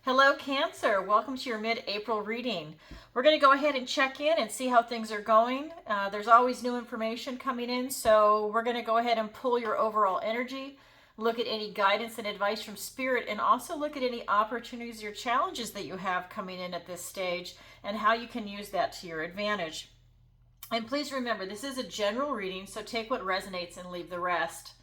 Hello, Cancer. Welcome to your mid-April reading. We're going to go ahead and check in and see how things are going. There's always new information coming in, so we're going to go ahead and pull your overall energy, look at any guidance and advice from Spirit, and also look at any opportunities or challenges that you have coming in at this stage and how you can use that to your advantage. And please remember, this is a general reading, so take what resonates and leave the rest.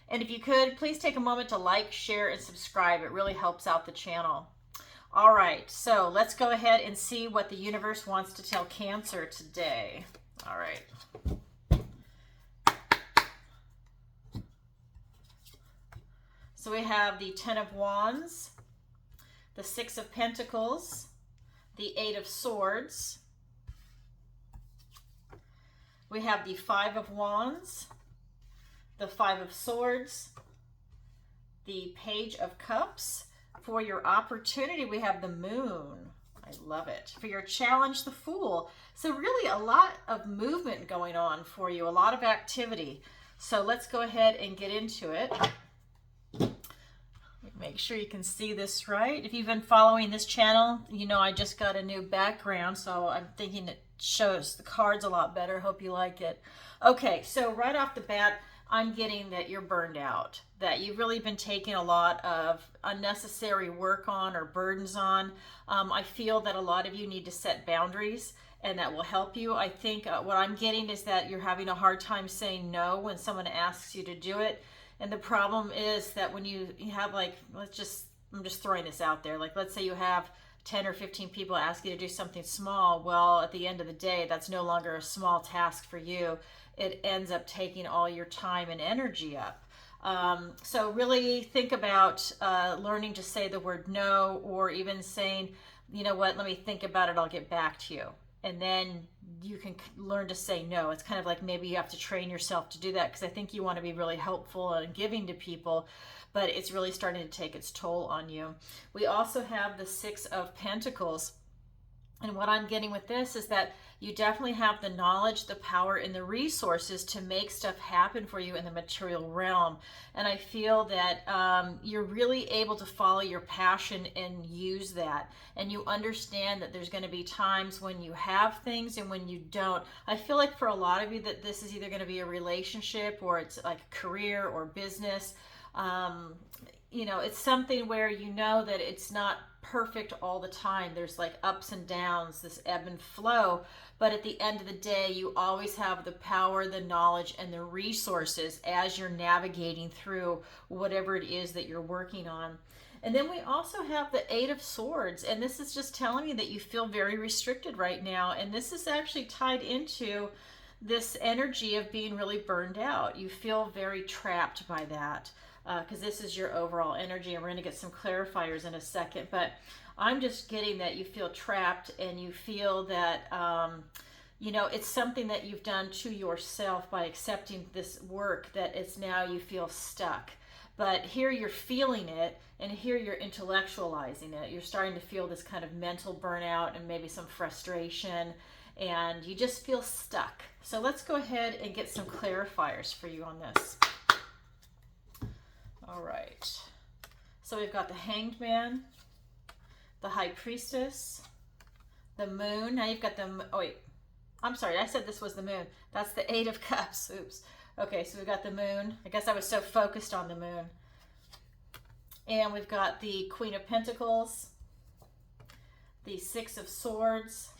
And if you could, please take a moment to like, share, and subscribe. It really helps out the channel. All right, so let's go ahead and see what the universe wants to tell Cancer today. All right. So we have the Ten of Wands, the Six of Pentacles, the Eight of Swords. We have the Five of Wands, the Five of Swords, the Page of Cups. For your opportunity, we have the Moon. I love it. For your challenge, the Fool. So really a lot of movement going on for you, a lot of activity. So let's go ahead and get into it. Make sure you can see this right. If you've been following this channel, you know I just got a new background, so I'm thinking it shows the cards a lot better. Hope you like it. Okay, so right off the bat, I'm getting that you're burned out, that you've really been taking a lot of unnecessary work on or burdens on. I feel that a lot of you need to set boundaries, and that will help you. I think what I'm getting is that you're having a hard time saying no when someone asks you to do it. And the problem is that when you have, like, I'm just throwing this out there. Like, let's say you have 10 or 15 people ask you to do something small. Well, at the end of the day, that's no longer a small task for you. It ends up taking all your time and energy up. So really think about learning to say the word no, or even saying, you know what, let me think about it, I'll get back to you. And then you can learn to say no. It's kind of like maybe you have to train yourself to do that, because I think you want to be really helpful and giving to people, but it's really starting to take its toll on you. We also have the Six of Pentacles. And what I'm getting with this is that you definitely have the knowledge, the power, and the resources to make stuff happen for you in the material realm. And I feel that you're really able to follow your passion and use that. And you understand that there's going to be times when you have things and when you don't. I feel like for a lot of you that this is either going to be a relationship, or it's like a career or business. You know, it's something where you know that it's not perfect all the time. There's like ups and downs, this ebb and flow. But at the end of the day, you always have the power, the knowledge, and the resources as you're navigating through whatever it is that you're working on. And then we also have the Eight of Swords. And this is just telling me that you feel very restricted right now. And this is actually tied into this energy of being really burned out. You feel very trapped by that. Because this is your overall energy, and we're going to get some clarifiers in a second, but I'm just getting that you feel trapped, and you feel that you know, it's something that you've done to yourself by accepting this work, that it's now you feel stuck. But here you're feeling it, and here you're intellectualizing it. You're starting to feel this kind of mental burnout and maybe some frustration, and you just feel stuck. So let's go ahead and get some clarifiers for you on this. All right, so we've got the Hanged Man, the High Priestess, the Moon. Now you've got the, oh wait, I'm sorry, I said this was the Moon. That's the Eight of Cups, oops. Okay, so we've got the Moon. I guess I was so focused on the Moon. And we've got the Queen of Pentacles, the Six of Swords,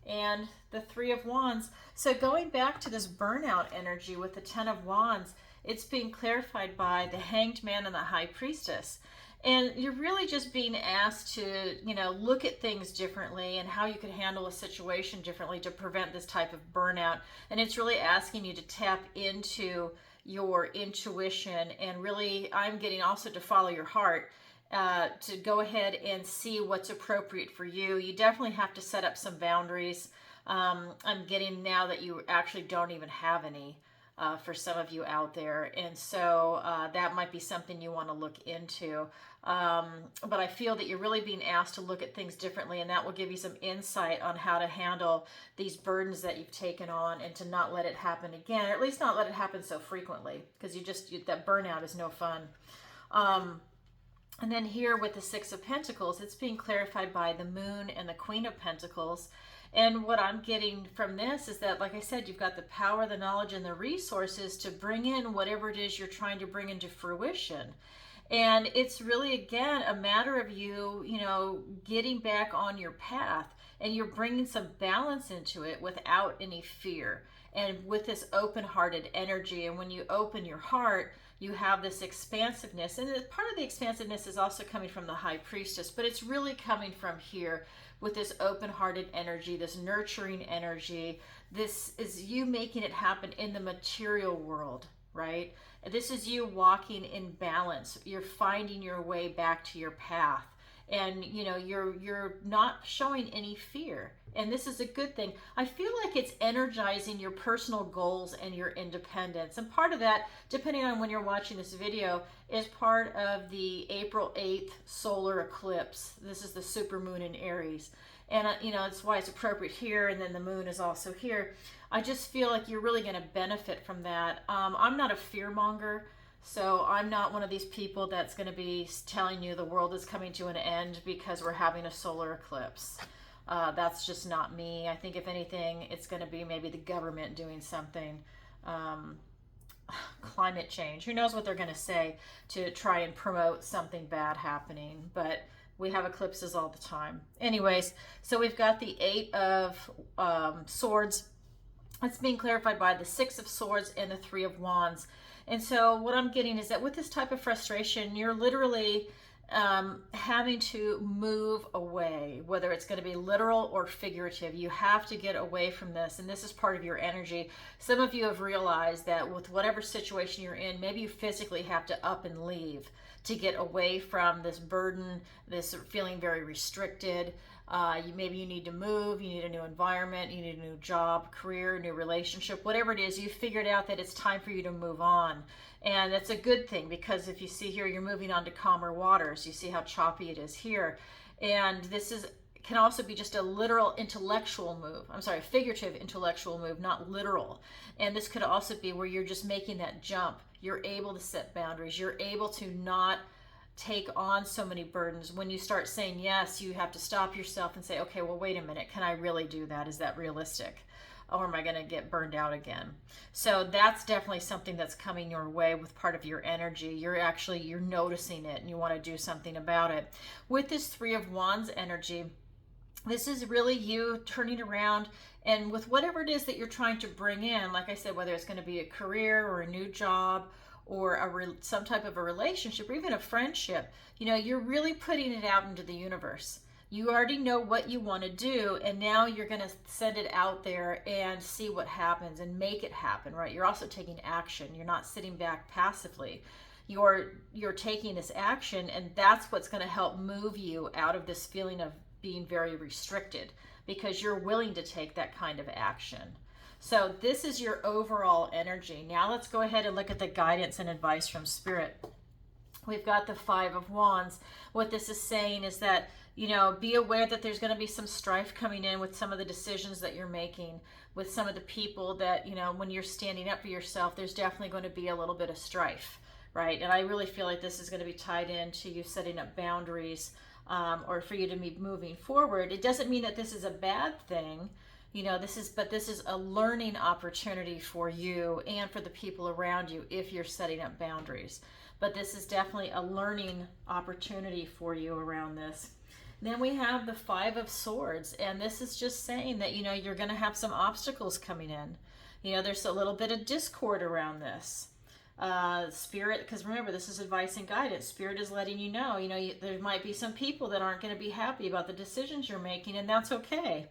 and the Three of Wands. So going back to this burnout energy with the Ten of Wands, it's being clarified by the Hanged Man and the High Priestess. And you're really just being asked to, you know, look at things differently and how you could handle a situation differently to prevent this type of burnout. And it's really asking you to tap into your intuition, and really, I'm getting also to follow your heart, to go ahead and see what's appropriate for you. You definitely have to set up some boundaries. I'm getting now that you actually don't even have any. For some of you out there, and so that might be something you want to look into, but I feel that you're really being asked to look at things differently, and that will give you some insight on how to handle these burdens that you've taken on, and to not let it happen again, or at least not let it happen so frequently, because that burnout is no fun. And then here with the Six of Pentacles, it's being clarified by the Moon and the Queen of Pentacles. And what I'm getting from this is that, like I said, you've got the power, the knowledge, and the resources to bring in whatever it is you're trying to bring into fruition. And it's really, again, a matter of you, getting back on your path, and you're bringing some balance into it without any fear and with this open-hearted energy. And when you open your heart, you have this expansiveness. And part of the expansiveness is also coming from the High Priestess, but it's really coming from here with this open-hearted energy, this nurturing energy. This is you making it happen in the material world, right? This is you walking in balance. You're finding your way back to your path. And you're not showing any fear, and this is a good thing. I feel like it's energizing your personal goals and your independence, and part of that, depending on when you're watching this video, is part of the April 8th solar eclipse. This is the supermoon in Aries, and that's why it's appropriate here, and then the moon is also here. I just feel like you're really going to benefit from that. I'm not a fear monger. So I'm not one of these people that's going to be telling you the world is coming to an end because we're having a solar eclipse. That's just not me. I think if anything, it's going to be maybe the government doing something. Climate change. Who knows what they're going to say to try and promote something bad happening. But we have eclipses all the time. Anyways, so we've got the Eight of Swords. It's being clarified by the Six of Swords and the Three of Wands. And so what I'm getting is that with this type of frustration, you're literally having to move away, whether it's going to be literal or figurative. You have to get away from this, and this is part of your energy. Some of you have realized that with whatever situation you're in, maybe you physically have to up and leave to get away from this burden, this feeling very restricted. Maybe you need to move, you need a new environment, you need a new job, career, new relationship, whatever it is, you've figured out that it's time for you to move on. And that's a good thing, because if you see here, you're moving on to calmer waters. You see how choppy it is here. And this can also be just a literal intellectual move. I'm sorry, figurative intellectual move, not literal. And this could also be where you're just making that jump. You're able to set boundaries. You're able to not take on so many burdens. When you start saying yes, you have to stop yourself and say, okay, well, wait a minute. Can I really do that? Is that realistic? Or am I going to get burned out again? So that's definitely something that's coming your way with part of your energy. You're noticing it, and you want to do something about it. With this Three of Wands energy, this is really you turning around, and with whatever it is that you're trying to bring in, like I said, whether it's going to be a career or a new job, or some type of a relationship, or even a friendship, you're really putting it out into the universe. You already know what you want to do, and now you're going to send it out there and see what happens and make it happen, right? You're also taking action. You're not sitting back passively. You're taking this action, and that's what's going to help move you out of this feeling of being very restricted, because you're willing to take that kind of action. So this is your overall energy. Now let's go ahead and look at the guidance and advice from Spirit. We've got the Five of Wands. What this is saying is that, be aware that there's going to be some strife coming in with some of the decisions that you're making, with some of the people that, when you're standing up for yourself, there's definitely going to be a little bit of strife, right? And I really feel like this is going to be tied into you setting up boundaries, or for you to be moving forward. It doesn't mean that this is a bad thing. This is a learning opportunity for you and for the people around you if you're setting up boundaries. But this is definitely a learning opportunity for you around this. Then we have the Five of Swords, and this is just saying that, you're going to have some obstacles coming in. There's a little bit of discord around this. Spirit, because remember, this is advice and guidance. Spirit is letting you know, there might be some people that aren't going to be happy about the decisions you're making, and that's okay.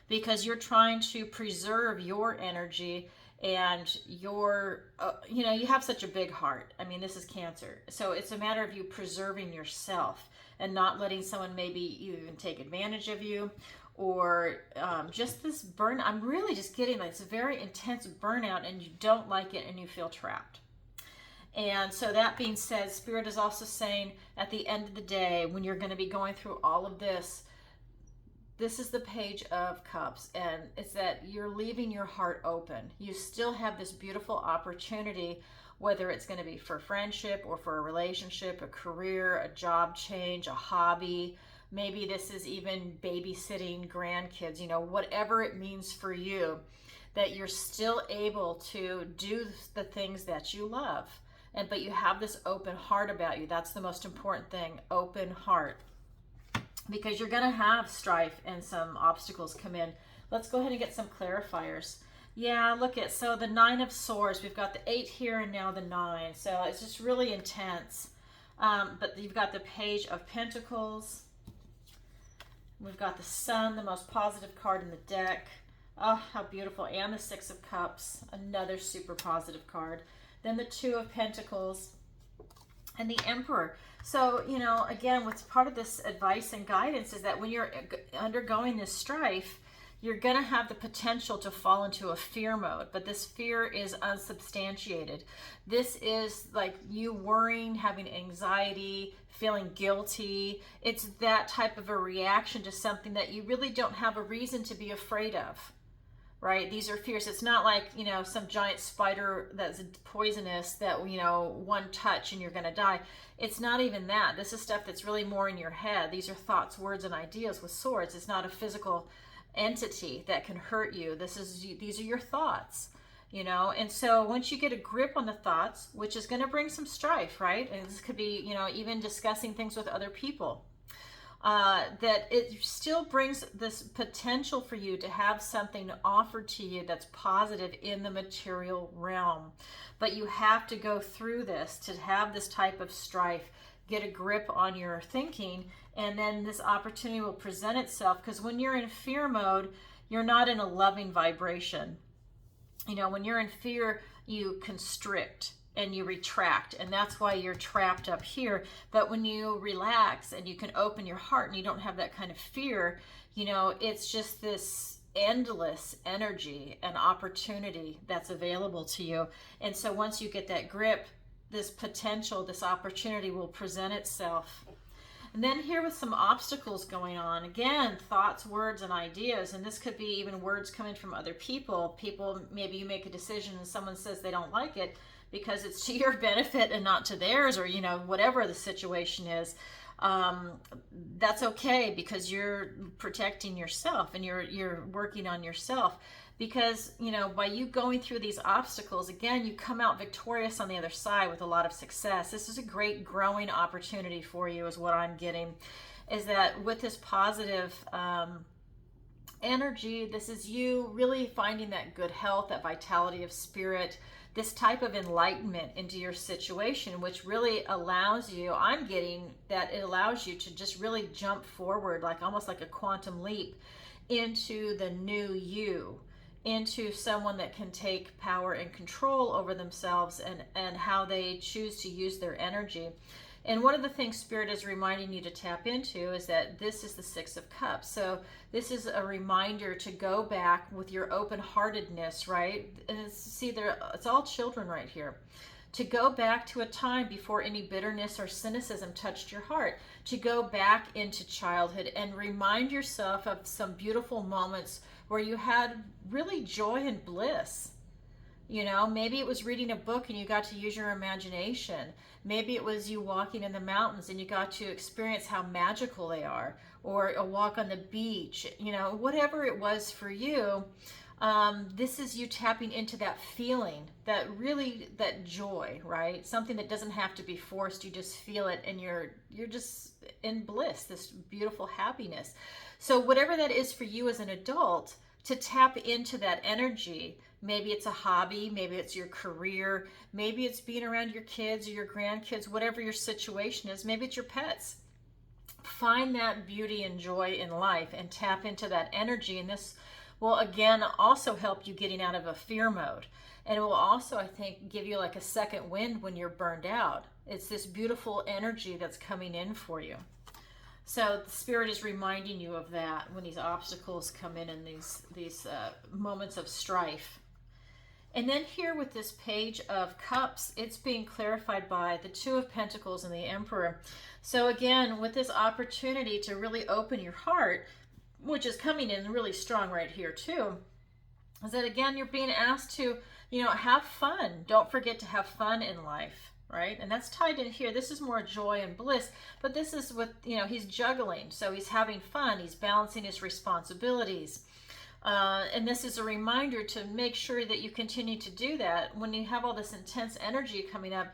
Because you're trying to preserve your energy and you have such a big heart. I mean, this is Cancer. So it's a matter of you preserving yourself and not letting someone maybe even take advantage of you, or just this burn. I'm really just getting like it's a very intense burnout, and you don't like it and you feel trapped. And so that being said, Spirit is also saying at the end of the day, when you're going to be going through all of this, this is the Page of Cups, and it's that you're leaving your heart open. You still have this beautiful opportunity whether it's going to be for friendship or for a relationship, a career, a job change, a hobby. Maybe this is even babysitting grandkids, whatever it means for you, that you're still able to do the things that you love. But you have this open heart about you. That's the most important thing, open heart. Because you're going to have strife and some obstacles come in. Let's go ahead and get some clarifiers. Yeah, look at, so the 9 of Swords, we've got the 8 here and now the 9. So it's just really intense. But you've got the Page of Pentacles. We've got the Sun, the most positive card in the deck. Oh, how beautiful. And the 6 of Cups, another super positive card. Then the 2 of Pentacles and the Emperor. So, again, what's part of this advice and guidance is that when you're undergoing this strife, you're going to have the potential to fall into a fear mode, but this fear is unsubstantiated. This is like you worrying, having anxiety, feeling guilty. It's that type of a reaction to something that you really don't have a reason to be afraid of, right? These are fears. It's not like, some giant spider that's poisonous that, one touch and you're going to die. It's not even that. This is stuff that's really more in your head. These are thoughts, words, and ideas with swords. It's not a physical entity that can hurt you. These are your thoughts, and so once you get a grip on the thoughts, which is going to bring some strife, right? And this could be, even discussing things with other people, that it still brings this potential for you to have something offered to you that's positive in the material realm. But you have to go through this to have this type of strife, get a grip on your thinking, and then this opportunity will present itself. Because when you're in fear mode, you're not in a loving vibration. When you're in fear, you constrict and you retract, and that's why you're trapped up here. But when you relax and you can open your heart and you don't have that kind of fear, it's just this endless energy and opportunity that's available to you. And so once you get that grip, this potential, this opportunity will present itself. And then here with some obstacles going on, again, thoughts, words, and ideas. And this could be even words coming from other people. Maybe you make a decision and someone says they don't like it because it's to your benefit and not to theirs, or, whatever the situation is. That's okay, because you're protecting yourself and you're working on yourself. Because, by you going through these obstacles, again, you come out victorious on the other side with a lot of success. This is a great growing opportunity for you, is what I'm getting, is that with this positive energy, this is you really finding that good health, that vitality of spirit, this type of enlightenment into your situation, which really allows you, I'm getting that it allows you to just really jump forward, like almost like a quantum leap into the new you, into someone that can take power and control over themselves and how they choose to use their energy. And one of the things Spirit is reminding you to tap into is that this is the 6 of Cups. So this is a reminder to go back with your open-heartedness, right? And it's all children right here. To go back to a time before any bitterness or cynicism touched your heart. To go back into childhood and remind yourself of some beautiful moments where you had really joy and bliss. Maybe it was reading a book and you got to use your imagination. Maybe it was you walking in the mountains and you got to experience how magical they are, or a walk on the beach, whatever it was for you. This is you tapping into that feeling, that joy, right? Something that doesn't have to be forced. You just feel it and you're just in bliss, this beautiful happiness. So whatever that is for you as an adult, to tap into that energy. Maybe it's a hobby, maybe it's your career, maybe it's being around your kids or your grandkids, whatever your situation is, maybe it's your pets. Find that beauty and joy in life and tap into that energy. And this will, again, also help you getting out of a fear mode. And it will also, I think, give you like a second wind when you're burned out. It's this beautiful energy that's coming in for you. So the Spirit is reminding you of that when these obstacles come in and these moments of strife. And then here with this Page of Cups, it's being clarified by the 2 of Pentacles and the Emperor. So again, with this opportunity to really open your heart, which is coming in really strong right here too, is that again, you're being asked to Have fun. Don't forget to have fun in life, right? And that's tied in here. This is more joy and bliss, but this is with, he's juggling. So he's having fun. He's balancing his responsibilities. And this is a reminder to make sure that you continue to do that. When you have all this intense energy coming up,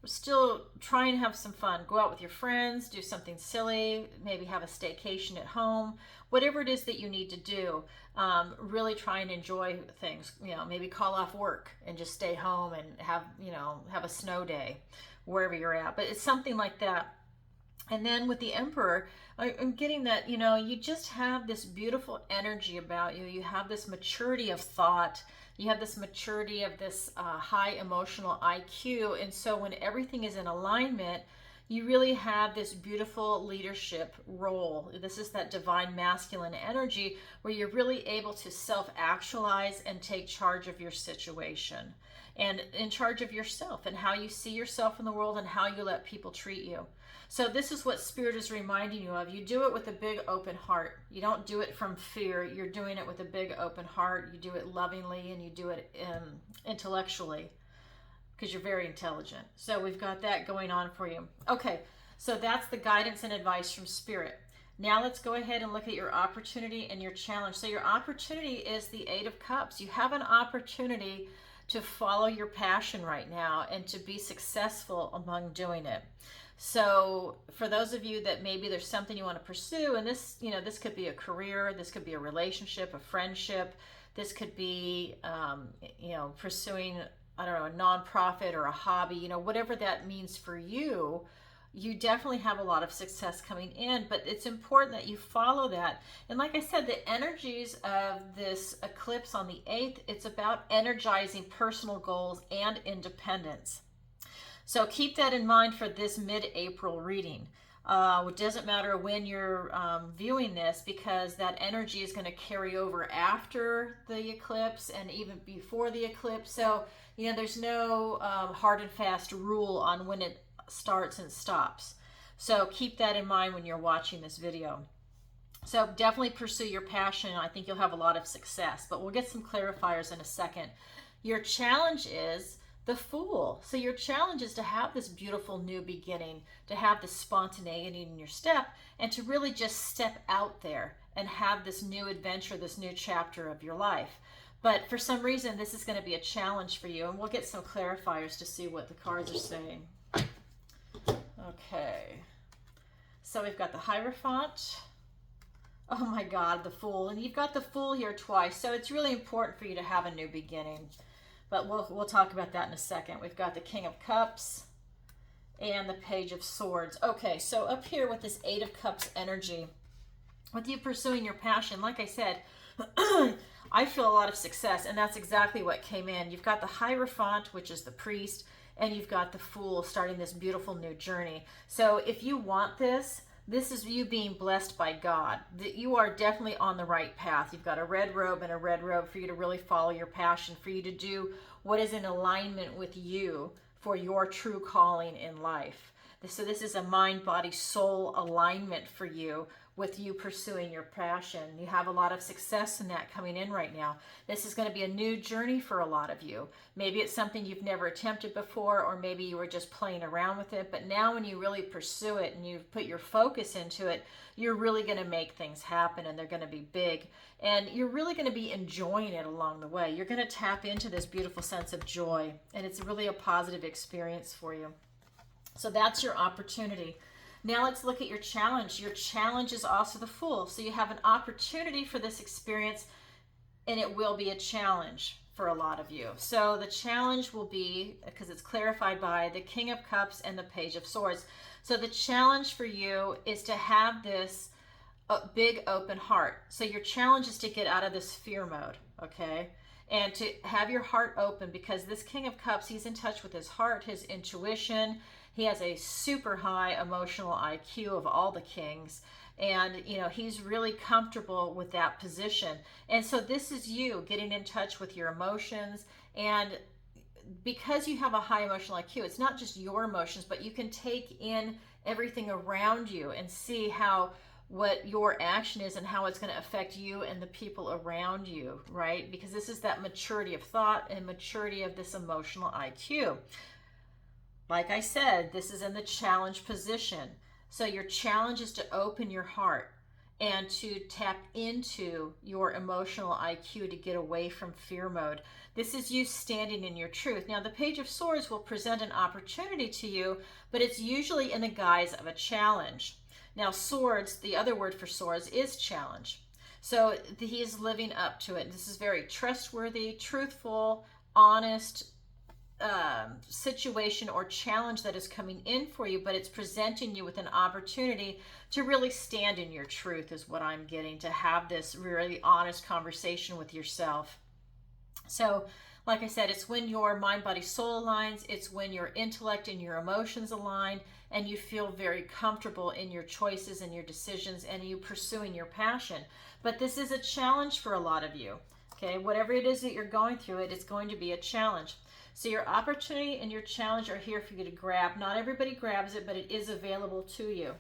still try and have some fun. Go out with your friends, do something silly, maybe have a staycation at home, whatever it is that you need to do. Really try and enjoy things. Maybe call off work and just stay home and have a snow day wherever you're at. But it's something like that. And then with the Emperor, I'm getting that, you just have this beautiful energy about you. You have this maturity of thought. You have this maturity of this high emotional IQ. And so when everything is in alignment, you really have this beautiful leadership role. This is that divine masculine energy where you're really able to self-actualize and take charge of your situation and in charge of yourself and how you see yourself in the world and how you let people treat you. So this is what Spirit is reminding you of. You do it with a big open heart. You don't do it from fear. You're doing it with a big open heart. You do it lovingly and you do it intellectually because you're very intelligent. So we've got that going on for you. Okay, so that's the guidance and advice from Spirit. Now let's go ahead and look at your opportunity and your challenge. So your opportunity is the Eight of Cups. You have an opportunity to follow your passion right now and to be successful among doing it. So for those of you that maybe there's something you want to pursue, and this, this could be a career, this could be a relationship, a friendship, this could be, pursuing, I don't know, a nonprofit or a hobby, whatever that means for you, you definitely have a lot of success coming in, but it's important that you follow that. And like I said, the energies of this eclipse on the 8th, it's about energizing personal goals and independence. So keep that in mind for this mid-April reading. It doesn't matter when you're viewing this because that energy is going to carry over after the eclipse and even before the eclipse. So, there's no hard and fast rule on when it starts and stops. So keep that in mind when you're watching this video. So definitely pursue your passion. I think you'll have a lot of success, but we'll get some clarifiers in a second. Your challenge is the Fool. So your challenge is to have this beautiful new beginning, to have this spontaneity in your step, and to really just step out there and have this new adventure, this new chapter of your life. But for some reason, this is going to be a challenge for you, and we'll get some clarifiers to see what the cards are saying. Okay. So we've got the Hierophant. Oh my God, the Fool. And you've got the Fool here twice, so it's really important for you to have a new beginning. But we'll talk about that in a second. We've got the King of Cups and the Page of Swords. Okay, so up here with this Eight of Cups energy, with you pursuing your passion, like I said, I feel a lot of success, and that's exactly what came in. You've got the Hierophant, which is the priest, and you've got the Fool starting this beautiful new journey. So if you want this, this is you being blessed by God. That you are definitely on the right path. You've got a red robe and a red robe for you to really follow your passion, for you to do what is in alignment with you for your true calling in life. So this is a mind, body, soul alignment for you with you pursuing your passion. You have a lot of success in that coming in right now. This is going to be a new journey for a lot of you. Maybe it's something you've never attempted before, or maybe you were just playing around with it. But now when you really pursue it and you put your focus into it, you're really going to make things happen, and they're going to be big. And you're really going to be enjoying it along the way. You're going to tap into this beautiful sense of joy, and it's really a positive experience for you. So that's your opportunity. Now let's look at your challenge. Your challenge is also the Fool. So you have an opportunity for this experience, and it will be a challenge for a lot of you. So the challenge will be, because it's clarified by the King of Cups and the Page of Swords. So the challenge for you is to have this big open heart. So your challenge is to get out of this fear mode, okay? And to have your heart open, because this King of Cups, he's in touch with his heart, his intuition. He has a super high emotional IQ of all the kings. And, he's really comfortable with that position. And so this is you getting in touch with your emotions. And because you have a high emotional IQ, it's not just your emotions, but you can take in everything around you and see how what your action is and how it's going to affect you and the people around you, right? Because this is that maturity of thought and maturity of this emotional IQ. Like I said, this is in the challenge position. So your challenge is to open your heart and to tap into your emotional IQ to get away from fear mode. This is you standing in your truth. Now, the Page of Swords will present an opportunity to you, but it's usually in the guise of a challenge. Now, swords, the other word for swords is challenge. So he is living up to it. This is very trustworthy, truthful, honest situation or challenge that is coming in for you, but it's presenting you with an opportunity to really stand in your truth is what I'm getting, to have this really honest conversation with yourself. So like I said, it's when your mind, body, soul aligns. It's when your intellect and your emotions align and you feel very comfortable in your choices and your decisions and you pursuing your passion. But this is a challenge for a lot of you. Okay, whatever it is that you're going through, it's going to be a challenge. So your opportunity and your challenge are here for you to grab. Not everybody grabs it, but it is available to you.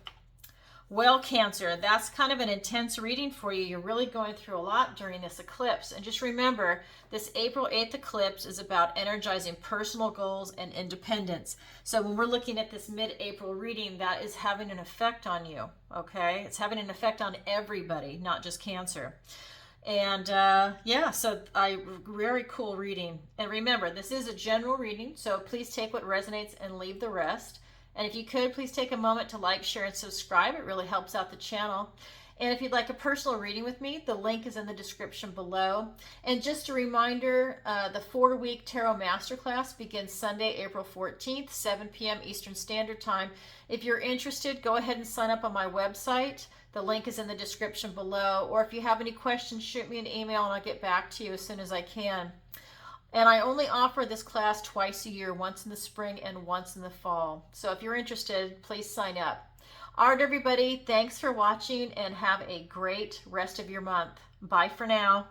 Well, Cancer, that's kind of an intense reading for you. You're really going through a lot during this eclipse. And just remember, this April 8th eclipse is about energizing personal goals and independence. So when we're looking at this mid-April reading, that is having an effect on you, okay? It's having an effect on everybody, not just Cancer. And yeah, so very cool reading. And remember, this is a general reading, so please take what resonates and leave the rest. And if you could, please take a moment to like, share, and subscribe. It really helps out the channel. And if you'd like a personal reading with me, the link is in the description below. And just a reminder, the 4-week Tarot Masterclass begins Sunday, April 14th, 7 p.m. Eastern Standard Time. If you're interested, go ahead and sign up on my website. The link is in the description below. Or if you have any questions, shoot me an email and I'll get back to you as soon as I can. And I only offer this class twice a year, once in the spring and once in the fall. So if you're interested, please sign up. All right, everybody, thanks for watching and have a great rest of your month. Bye for now.